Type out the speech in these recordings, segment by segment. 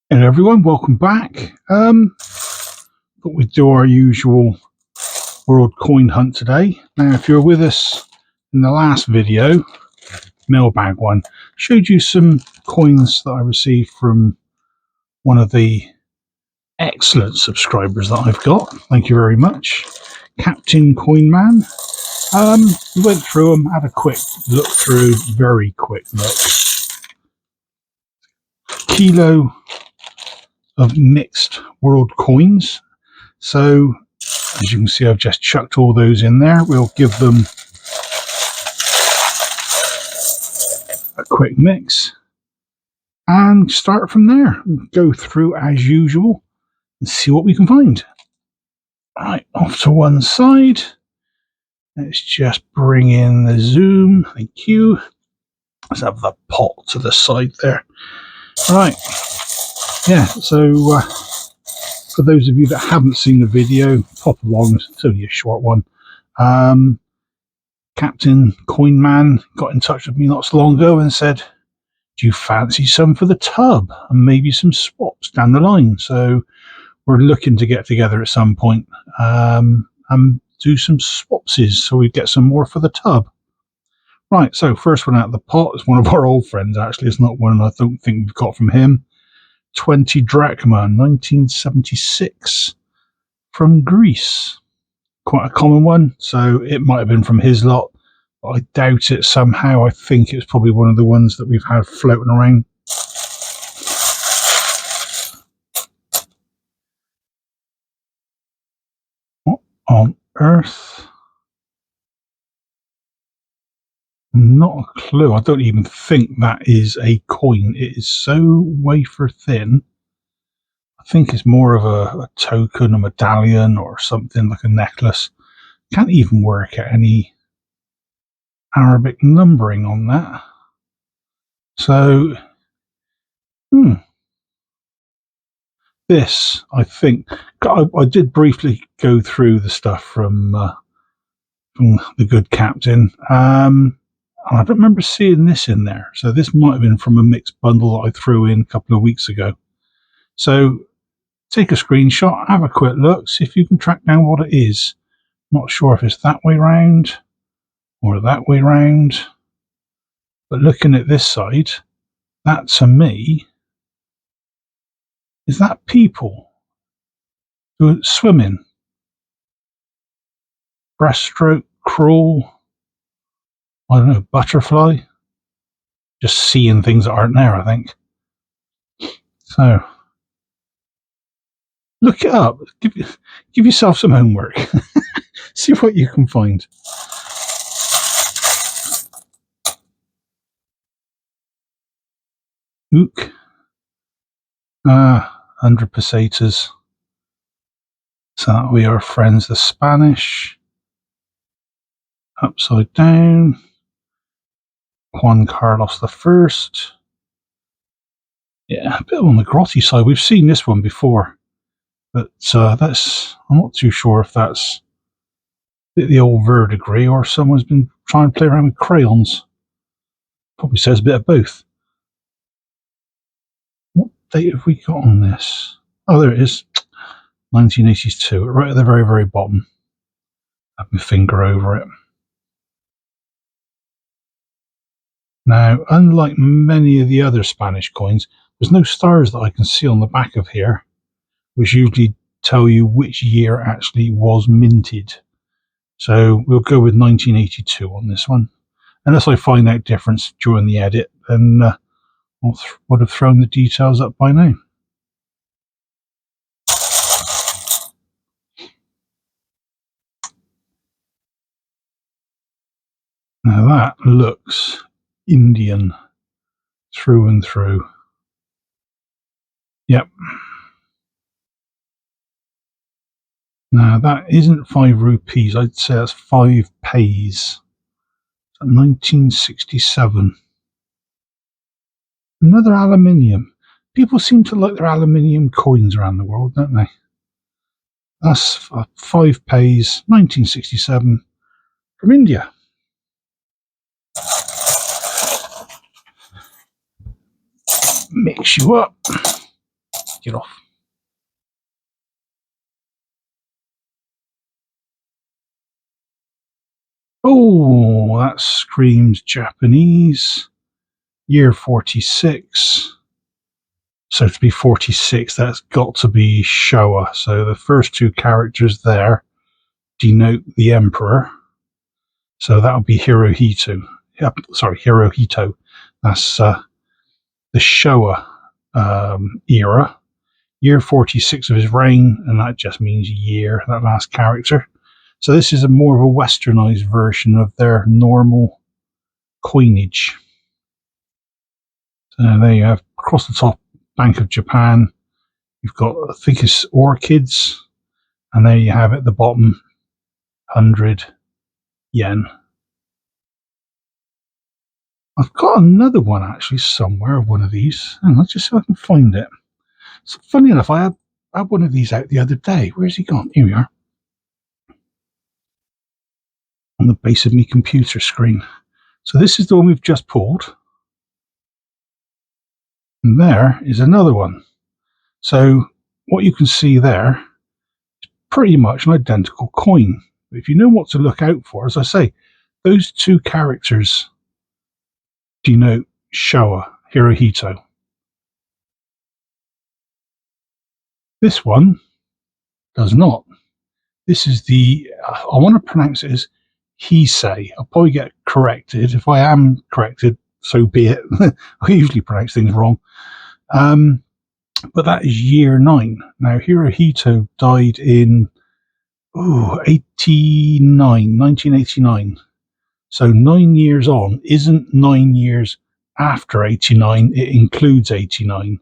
Hello everyone, welcome back. Thought we'd do our usual world coin hunt today. Now if you're with us in the last video, mailbag one, showed you some coins that I received from one of the excellent subscribers that I've got. Thank you very much. Captain Coinman. We went through them, had a quick look through, very quick look. Kilo of mixed world coins. So as you can see, I've just chucked all those in there. We'll give them a quick mix and start from there. Go through as usual and see what we can find. Right, off to one side. Let's just bring in the zoom. Thank you. Let's have the pot to the side there. Right. Yeah, so for those of you that haven't seen the video, pop along. It's only a short one. Captain Coinman got in touch with me not so long ago and said, do you fancy some for the tub and maybe some swaps down the line? So we're looking to get together at some point and do some swapses so we get some more for the tub. Right, so first one out of the pot is one of our old friends, actually. It's not one I don't think we've got from him. 20 drachma, 1976, from Greece. Quite a common one, so it might have been from his lot, but I doubt it somehow. I think it's probably one of the ones that we've had floating around. What on earth? Not a clue. I don't even think that is a coin. It is so wafer thin. I think it's more of a token, a medallion, or something like a necklace. Can't even work out any Arabic numbering on that. So, this, I think, I did briefly go through the stuff from the good captain. I don't remember seeing this in there. So this might have been from a mixed bundle that I threw in a couple of weeks ago. So take a screenshot, have a quick look, see if you can track down what it is. Not sure if it's that way round or that way round. But looking at this side, that to me, is that people who are swimming? Breaststroke, crawl, I don't know, butterfly? Just seeing things that aren't there, I think. So look it up. Give yourself some homework. See what you can find. Ook. 100 pesetas. So that we are friends, the Spanish. Upside down. Juan Carlos the First. Yeah, a bit on the grotty side. We've seen this one before, but that's, I'm not too sure if that's the old verdigris or someone's been trying to play around with crayons. Probably says a bit of both. What date have we got on this? Oh, there it is. 1982, right at the very, very bottom. Have my finger over it. Now, unlike many of the other Spanish coins, there's no stars that I can see on the back of here, which usually tell you which year actually was minted. So we'll go with 1982 on this one. Unless I find out difference during the edit, then I would have thrown the details up by now. Now that looks Indian through and through. Yep. Now that isn't 5 rupees. I'd say that's 5 pays. 1967. Another aluminium. People seem to like their aluminium coins around the world, don't they? That's 5 pays, 1967, from India. Mix you up. it off. Oh, that screams Japanese. Year 46. So to be 46, that's got to be Showa. So the first two characters there denote the emperor. So that would be Hirohito. Yep, sorry, Hirohito. That's the Showa era. Year 46 of his reign, and that just means year, that last character. So this is a more of a westernized version of their normal coinage. So there you have, across the top, Bank of Japan. You've got, I think it's orchids, and there you have it at the bottom, 100 yen. I've got another one actually somewhere, one of these. Hang on, let's just see if I can find it. So funny enough, I had one of these out the other day. Where's he gone? Here we are. On the base of my computer screen. So this is the one we've just pulled. And there is another one. So what you can see there is pretty much an identical coin. But if you know what to look out for, as I say, those two characters denote Showa, Hirohito. This one does not. This is the, I want to pronounce it as Heisei. I'll probably get corrected. If I am corrected, so be it. I usually pronounce things wrong. But that is year 9. Now, Hirohito died in 1989. So 9 years on isn't 9 years after 89. It includes 89.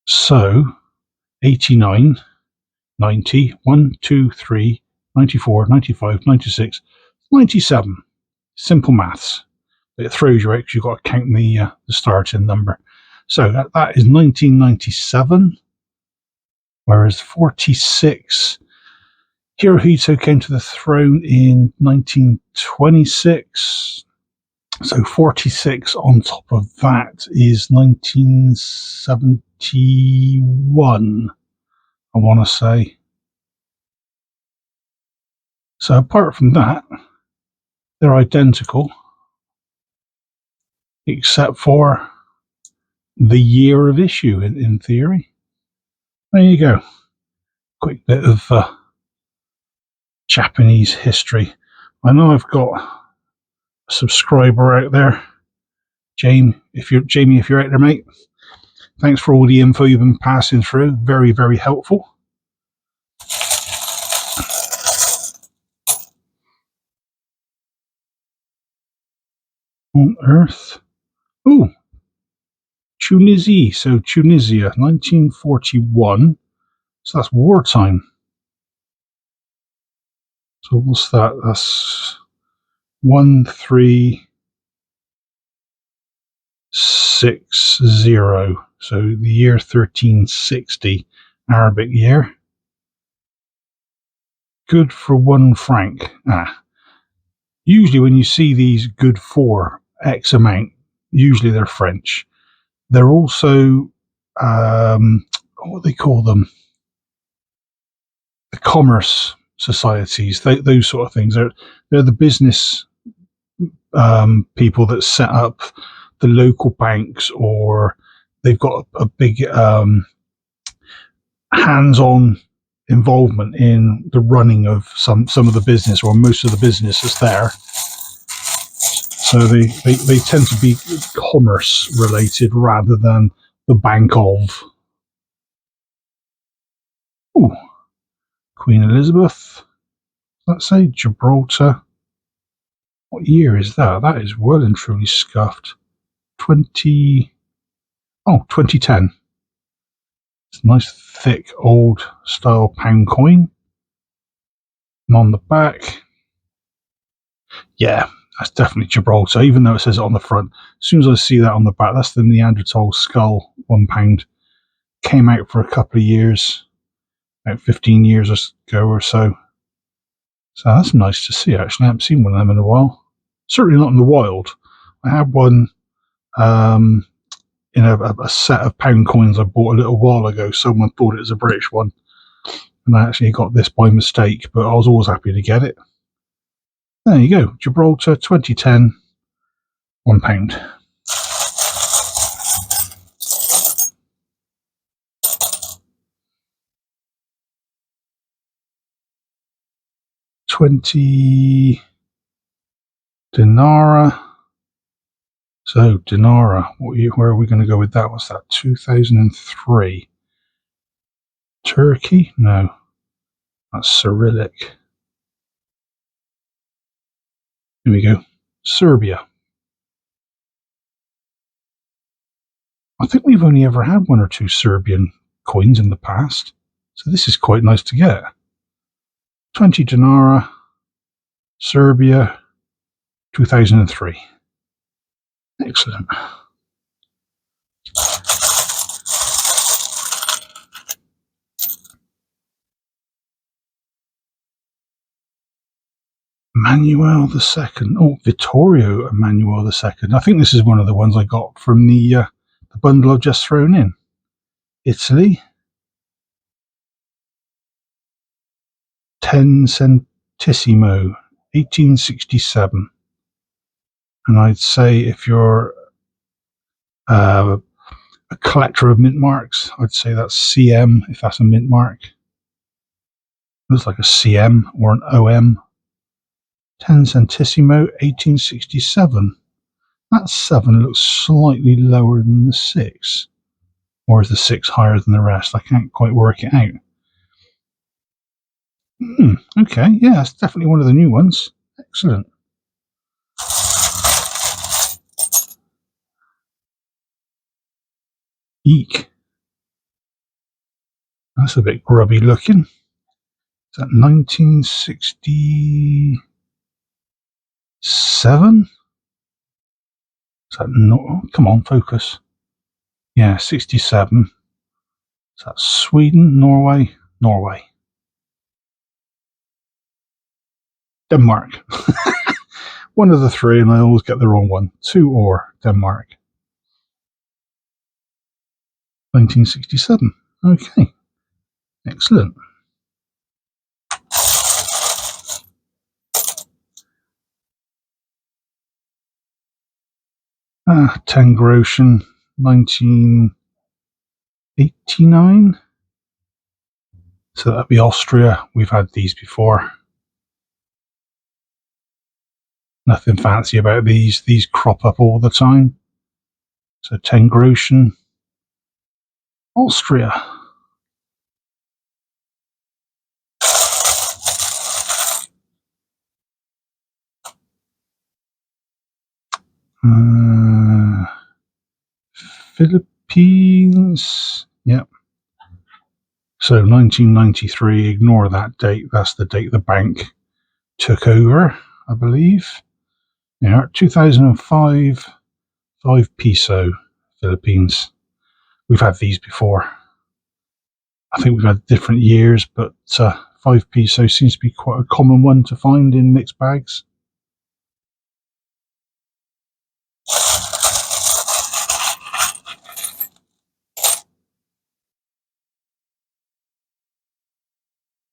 So 89, 90, 1, 2, 3, 94, 95, 96, 97. Simple maths. It throws you out because you've got to count the starting number. So that is 1997, whereas 46, Hirohito came to the throne in 1926. So 46 on top of that is 1971, I want to say. So apart from that, they're identical, except for the year of issue, in theory. There you go. Quick bit of Japanese history. I know I've got a subscriber out there. Jamie, if you're out there, mate, thanks for all the info you've been passing through. Very, very helpful. On Earth. Ooh, Tunisia. So Tunisia, 1941. So that's wartime. So what's that? That's 1360. So the year 1360, Arabic year. Good for 1 franc. Usually when you see these good for X amount, usually they're French. They're also, what do they call them? The commerce societies, those sort of things. They're the business people that set up the local banks, or they've got a big hands-on involvement in the running of some of the business, or most of the business that's there. So they tend to be commerce related rather than the bank of. Ooh, Queen Elizabeth. Let's say Gibraltar. What year is that? That is well and truly scuffed. 2010. It's a nice thick old style pound coin. And on the back, yeah, that's definitely Gibraltar, even though it says it on the front. As soon as I see that on the back, that's the Neanderthal skull, £1. Came out for a couple of years, about 15 years ago or so. So that's nice to see, actually. I haven't seen one of them in a while. Certainly not in the wild. I had one in a set of pound coins I bought a little while ago. Someone thought it was a British one, and I actually got this by mistake, but I was always happy to get it. There you go, Gibraltar 2010, £1. $20 Dinara. So Dinara, where are we going to go with that? What's that? 2003. Turkey? No, that's Cyrillic. Here we go. Serbia. I think we've only ever had one or two Serbian coins in the past, so this is quite nice to get. 20 Dinara, Serbia, 2003. Excellent. Emmanuel II. Oh, Vittorio Emmanuel II. I think this is one of the ones I got from the bundle I've just thrown in. Italy. 10 centesimo, 1867. And I'd say if you're a collector of mint marks, I'd say that's CM, if that's a mint mark. Looks like a CM or an OM. 10 centesimo, 1867. That 7 looks slightly lower than the 6. Or is the 6 higher than the rest? I can't quite work it out. Okay, yeah, that's definitely one of the new ones. Excellent. Eek. That's a bit grubby looking. Is that 1967? Is that no? Come on, focus. Yeah, 67. Is that Sweden, Norway? Norway. Denmark. One of the three, and I always get the wrong one. 2 or Denmark. 1967. Okay. Excellent. Tangrosian, 1989. So that'd be Austria. We've had these before. Nothing fancy about these. These crop up all the time. So Tangrosian, Austria. Philippines. Yep. So 1993, ignore that date. That's the date the bank took over, I believe. Yeah, 2005, 5 peso, Philippines. We've had these before. I think we've had different years, but 5 peso seems to be quite a common one to find in mixed bags.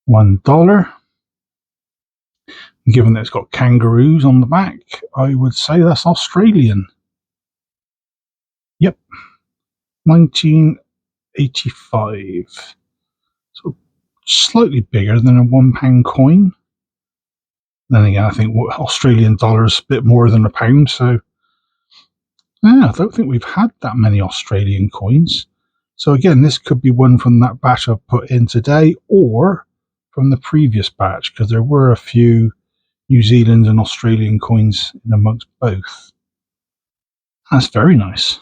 $1. Given that it's got kangaroos on the back, I would say that's Australian. Yep. 1985. So slightly bigger than a £1 coin. Then again, I think Australian dollars a bit more than a pound, so yeah, I don't think we've had that many Australian coins. So again, this could be one from that batch I've put in today, or from the previous batch, because there were a few New Zealand and Australian coins in amongst both. That's very nice.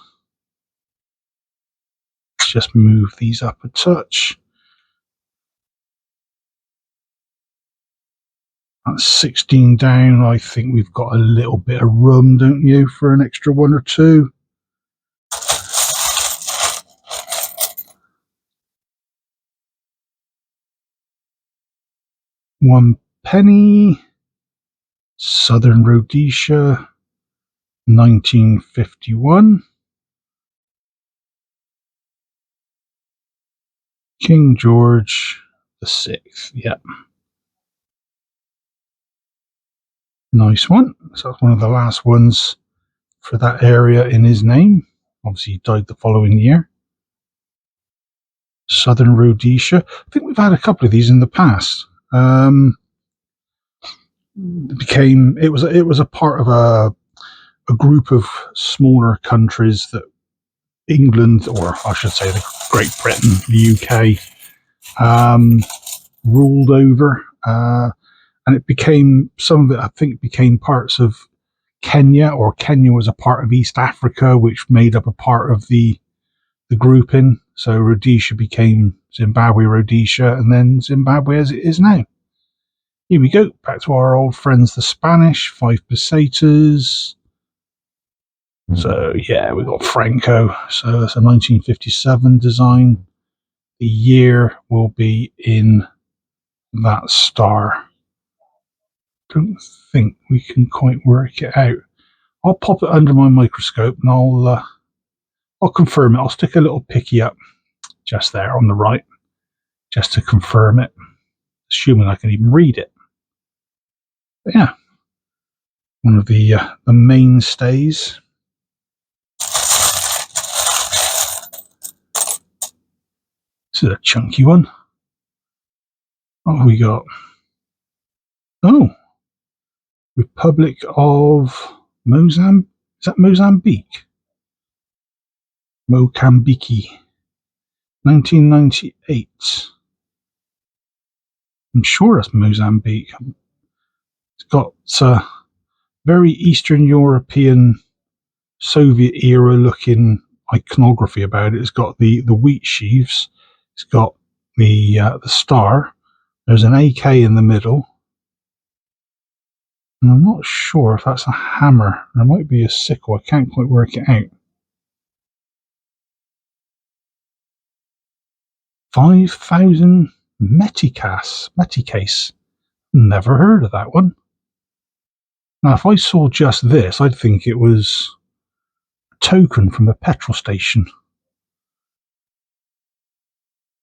Let's just move these up a touch. That's 16 down. I think we've got a little bit of room, don't you, for an extra 1 or 2? £1. Southern Rhodesia, 1951. King George VI. Yep. Nice one. So that's one of the last ones for that area in his name. Obviously, he died the following year. Southern Rhodesia. I think we've had a couple of these in the past. It was a part of a group of smaller countries that England, or I should say, the Great Britain, the UK, ruled over, and it became some of it. I think became parts of Kenya, or Kenya was a part of East Africa, which made up a part of the grouping. So Rhodesia became Zimbabwe, Rhodesia, and then Zimbabwe as it is now. Here we go, back to our old friends, the Spanish, 5 pesetas. So yeah, we got Franco. So that's a 1957 design. The year will be in that star. Don't think we can quite work it out. I'll pop it under my microscope and I'll confirm it. I'll stick a little picky up just there on the right, just to confirm it, assuming I can even read it. But yeah, one of the mainstays. This is a chunky one. What have we got? Oh, Republic of Mozambique. Is that Mozambique? Mokambiki. 1998. I'm sure that's Mozambique. It's got very Eastern European, Soviet era looking iconography about it. It's got the wheat sheaves. It's got the star. There's an AK in the middle. And I'm not sure if that's a hammer. There might be a sickle. I can't quite work it out. 5,000 Meticase. Never heard of that one. Now, if I saw just this, I'd think it was a token from a petrol station.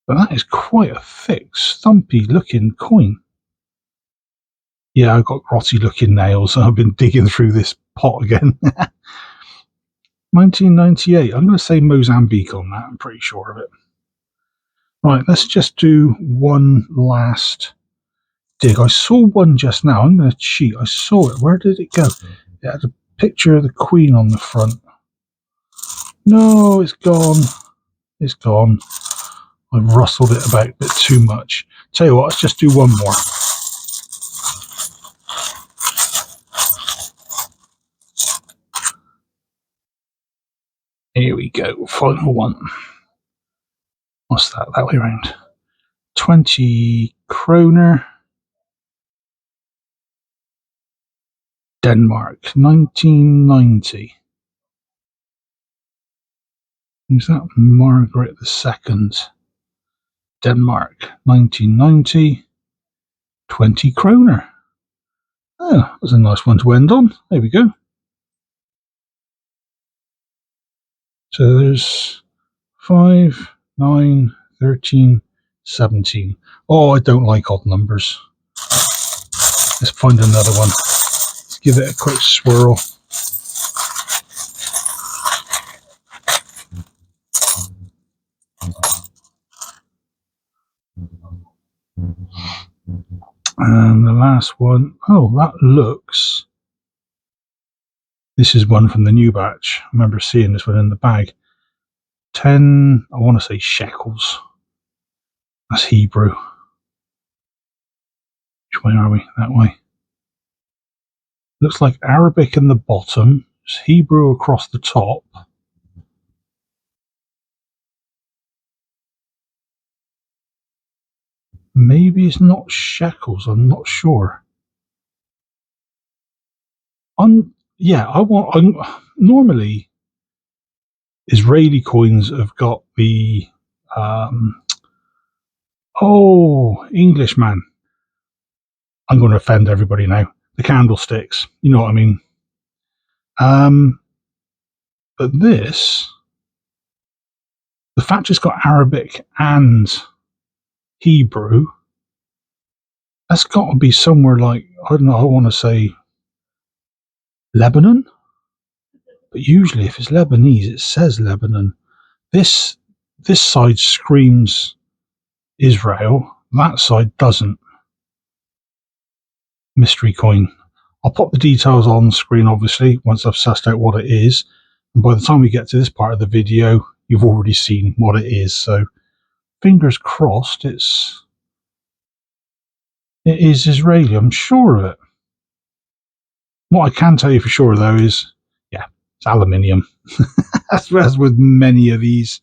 But that is quite a thick, stumpy looking coin. Yeah, I've got grotty looking nails. I've been digging through this pot again. 1998. I'm going to say Mozambique on that. I'm pretty sure of it. Right, let's just do one last dig. I saw one just now. I'm going to cheat. I saw it. Where did it go? It had a picture of the Queen on the front. No, it's gone. It's gone. I've rustled it about a bit too much. Tell you what, let's just do one more. Here we go. Final one. What's that? That way around. 20 kroner. Denmark, 1990. Who's that? Margaret II. Denmark, 1990. 20 kroner. Oh, that was a nice one to end on. There we go. So there's 5, 9, 13, 17. Oh, I don't like odd numbers. Let's find another one. Let's give it a quick swirl. And the last one, oh, that looks... This is one from the new batch. I remember seeing this one in the bag. 10, I want to say shekels. That's Hebrew. Which way are we? That way. Looks like Arabic in the bottom. It's Hebrew across the top. Maybe it's not shekels. I'm not sure. Normally Israeli coins have got the Englishman. I'm going to offend everybody now. The candlesticks. You know what I mean? But this, the fact it's got Arabic and Hebrew, that's got to be somewhere like, I don't know, I want to say Lebanon, but usually if it's Lebanese, it says Lebanon. This side screams Israel, that side doesn't. Mystery coin. I'll pop the details on screen, obviously, once I've sussed out what it is. And by the time we get to this part of the video, you've already seen what it is. So fingers crossed it is Israeli. I'm sure of it. What I can tell you for sure, though, is, yeah, it's aluminium. As with many of these.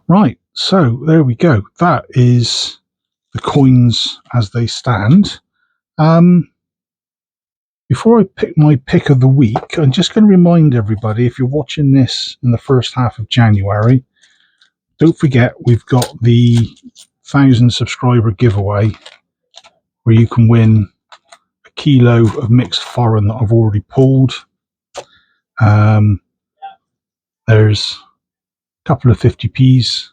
Right, so there we go. That is the coins as they stand. Before I pick my pick of the week, I'm just going to remind everybody, if you're watching this in the first half of January, don't forget we've got the 1,000 subscriber giveaway where you can win a kilo of mixed foreign that I've already pulled. There's a couple of 50p's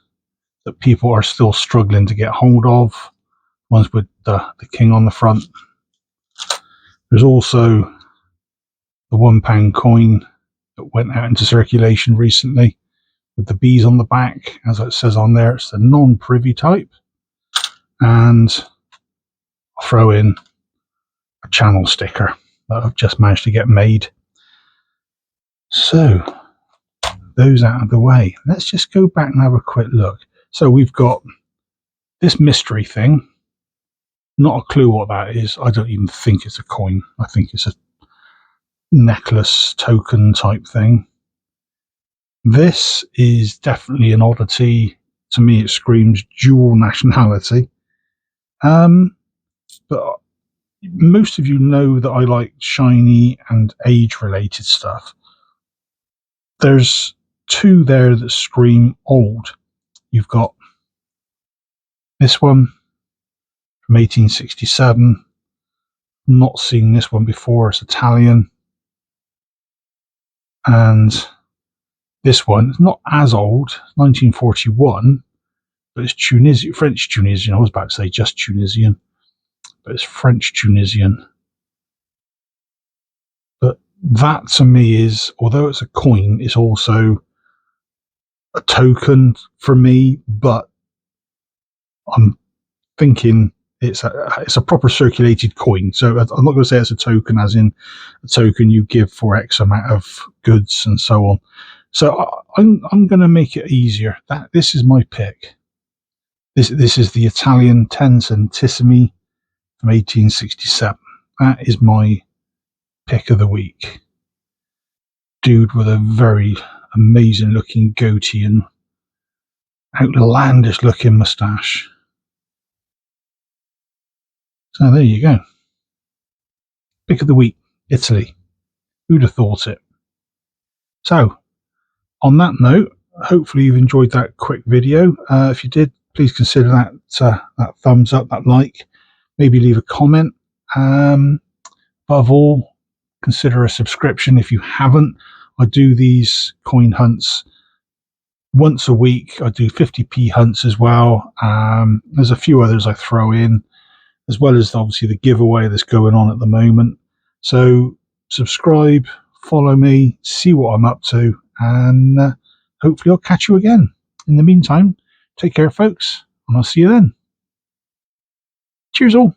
that people are still struggling to get hold of, ones with the king on the front. There's also the £1 coin that went out into circulation recently with the bees on the back. As it says on there, it's the non-privy type. And I'll throw in a channel sticker that I've just managed to get made. So those out of the way, let's just go back and have a quick look. So we've got this mystery thing. Not a clue what that is. I don't even think it's a coin. I think it's a necklace token type thing. This is definitely an oddity. To me, it screams dual nationality. But most of you know that I like shiny and age-related stuff. There's two there that scream old. You've got this one from 1867. Not seen this one before. It's Italian. And this one is not as old, 1941, but it's Tunisian, French Tunisian. I was about to say just Tunisian, but it's French Tunisian. But that to me is, although it's a coin, it's also a token for me, but I'm thinking it's a proper circulated coin. So I'm not going to say it's a token as in a token you give for X amount of goods and so on. So I'm going to make it easier. This is my pick. This is the Italian 10 centesimi from 1867. That is my pick of the week. Dude with a very amazing looking goatee and outlandish looking moustache. So there you go. Pick of the week, Italy. Who'd have thought it? So, on that note, hopefully you've enjoyed that quick video. If you did, please consider that thumbs up, that like. Maybe leave a comment. Above all, consider a subscription if you haven't. I do these coin hunts once a week. I do 50p hunts as well. There's a few others I throw in, as well as obviously the giveaway that's going on at the moment. So subscribe, follow me, see what I'm up to, and hopefully I'll catch you again. In the meantime, take care, folks, and I'll see you then. Cheers all.